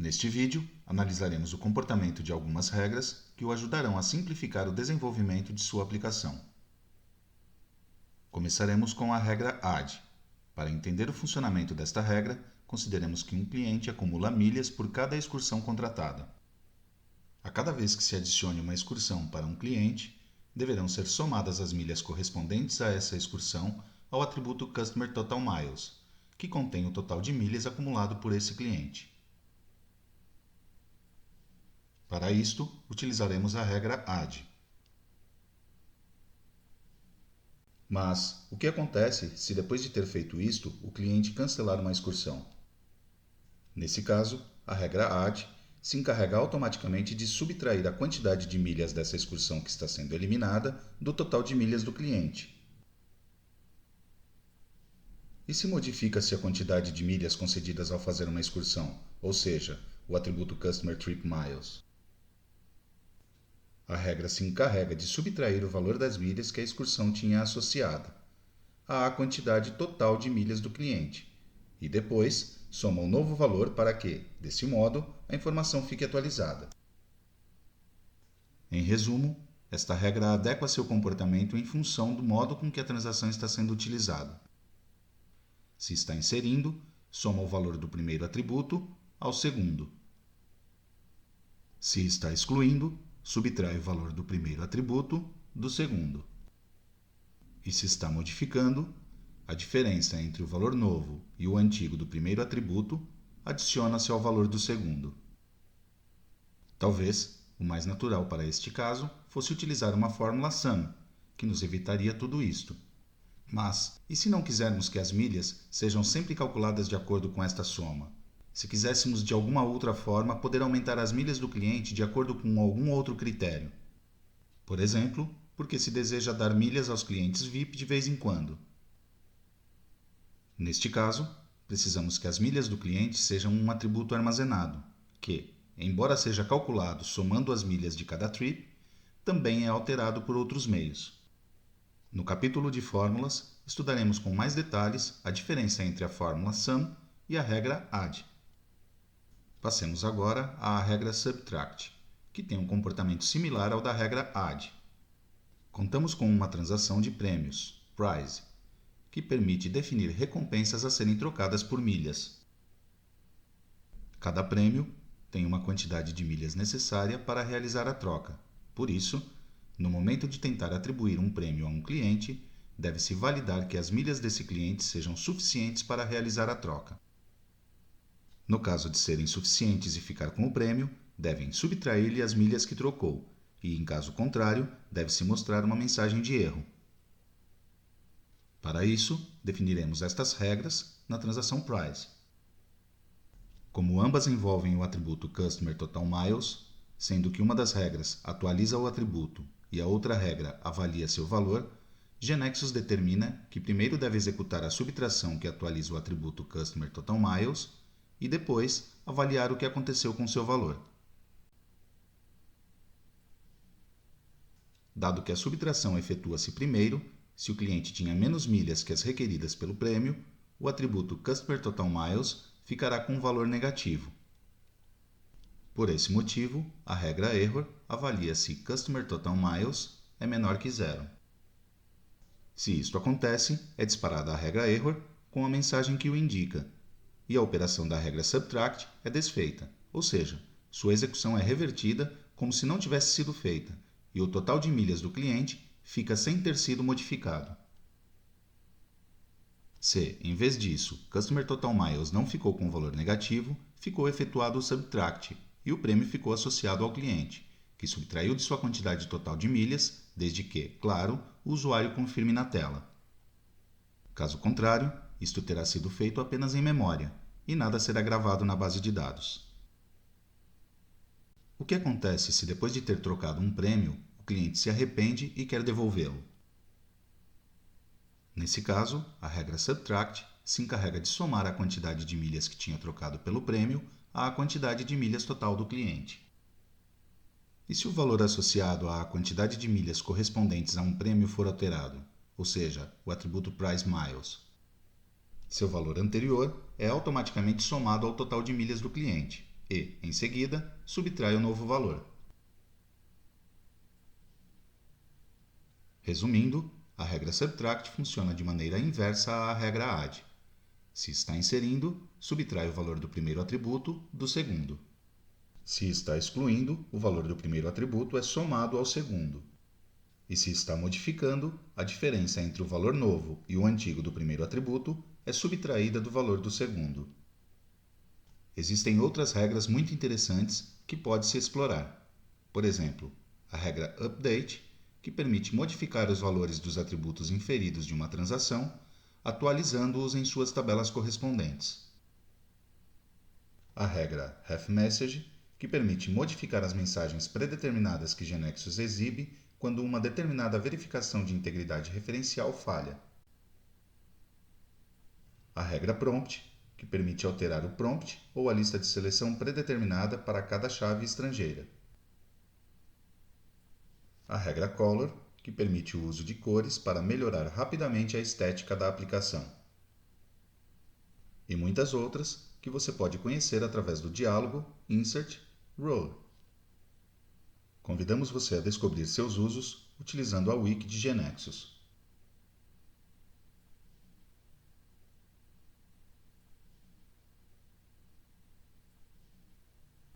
Neste vídeo, analisaremos o comportamento de algumas regras que o ajudarão a simplificar o desenvolvimento de sua aplicação. Começaremos com a regra ADD. Para entender o funcionamento desta regra, consideremos que um cliente acumula milhas por cada excursão contratada. A cada vez que se adicione uma excursão para um cliente, deverão ser somadas as milhas correspondentes a essa excursão ao atributo Customer Total Miles, que contém o total de milhas acumulado por esse cliente. Para isto, utilizaremos a regra ADD. Mas, o que acontece se depois de ter feito isto, o cliente cancelar uma excursão? Nesse caso, a regra ADD se encarrega automaticamente de subtrair a quantidade de milhas dessa excursão que está sendo eliminada do total de milhas do cliente. E se modifica-se a quantidade de milhas concedidas ao fazer uma excursão, ou seja, o atributo Customer Trip Miles? A regra se encarrega de subtrair o valor das milhas que a excursão tinha associada à quantidade total de milhas do cliente e depois soma o novo valor para que, desse modo, a informação fique atualizada. Em resumo, esta regra adequa seu comportamento em função do modo com que a transação está sendo utilizada. Se está inserindo, soma o valor do primeiro atributo ao segundo. Se está excluindo, subtrai o valor do primeiro atributo do segundo. E se está modificando, a diferença entre o valor novo e o antigo do primeiro atributo adiciona-se ao valor do segundo. Talvez o mais natural para este caso fosse utilizar uma fórmula SUM, que nos evitaria tudo isto. Mas, e se não quisermos que as milhas sejam sempre calculadas de acordo com esta soma? Se quiséssemos de alguma outra forma poder aumentar as milhas do cliente de acordo com algum outro critério. Por exemplo, porque se deseja dar milhas aos clientes VIP de vez em quando. Neste caso, precisamos que as milhas do cliente sejam um atributo armazenado, que, embora seja calculado somando as milhas de cada trip, também é alterado por outros meios. No capítulo de fórmulas, estudaremos com mais detalhes a diferença entre a fórmula SUM e a regra ADD. Passemos agora à regra Subtract, que tem um comportamento similar ao da regra ADD. Contamos com uma transação de prêmios, Prize, que permite definir recompensas a serem trocadas por milhas. Cada prêmio tem uma quantidade de milhas necessária para realizar a troca. Por isso, no momento de tentar atribuir um prêmio a um cliente, deve-se validar que as milhas desse cliente sejam suficientes para realizar a troca. No caso de serem suficientes e ficar com o prêmio, devem subtrair-lhe as milhas que trocou, e, em caso contrário, deve-se mostrar uma mensagem de erro. Para isso, definiremos estas regras na transação Prize. Como ambas envolvem o atributo Customer Total Miles, sendo que uma das regras atualiza o atributo e a outra regra avalia seu valor, GNexus determina que primeiro deve executar a subtração que atualiza o atributo Customer Total Miles e depois avaliar o que aconteceu com seu valor. Dado que a subtração efetua-se primeiro, se o cliente tinha menos milhas que as requeridas pelo prêmio, o atributo Customer Total Miles ficará com um valor negativo. Por esse motivo, a regra Error avalia se Customer Total Miles é menor que zero. Se isto acontece, é disparada a regra Error com a mensagem que o indica, e a operação da regra Subtract é desfeita, ou seja, sua execução é revertida como se não tivesse sido feita, e o total de milhas do cliente fica sem ter sido modificado. Se, em vez disso, Customer Total Miles não ficou com valor negativo, ficou efetuado o Subtract, e o prêmio ficou associado ao cliente, que subtraiu de sua quantidade total de milhas, desde que, claro, o usuário confirme na tela. Caso contrário, isto terá sido feito apenas em memória, e nada será gravado na base de dados. O que acontece se depois de ter trocado um prêmio, o cliente se arrepende e quer devolvê-lo? Nesse caso, a regra Subtract se encarrega de somar a quantidade de milhas que tinha trocado pelo prêmio à quantidade de milhas total do cliente. E se o valor associado à quantidade de milhas correspondentes a um prêmio for alterado, ou seja, o atributo Price Miles? Seu valor anterior é automaticamente somado ao total de milhas do cliente, e, em seguida, subtrai o novo valor. Resumindo, a regra subtract funciona de maneira inversa à regra add. Se está inserindo, subtrai o valor do primeiro atributo do segundo. Se está excluindo, o valor do primeiro atributo é somado ao segundo. E se está modificando, a diferença entre o valor novo e o antigo do primeiro atributo é subtraída do valor do segundo. Existem outras regras muito interessantes que pode-se explorar. Por exemplo, a regra update, que permite modificar os valores dos atributos inferidos de uma transação, atualizando-os em suas tabelas correspondentes. A regra havemessage, que permite modificar as mensagens predeterminadas que GeneXus exibe quando uma determinada verificação de integridade referencial falha. A regra prompt, que permite alterar o prompt ou a lista de seleção predeterminada para cada chave estrangeira. A regra color, que permite o uso de cores para melhorar rapidamente a estética da aplicação. E muitas outras que você pode conhecer através do diálogo Insert Role. Convidamos você a descobrir seus usos utilizando a Wiki de GeneXus.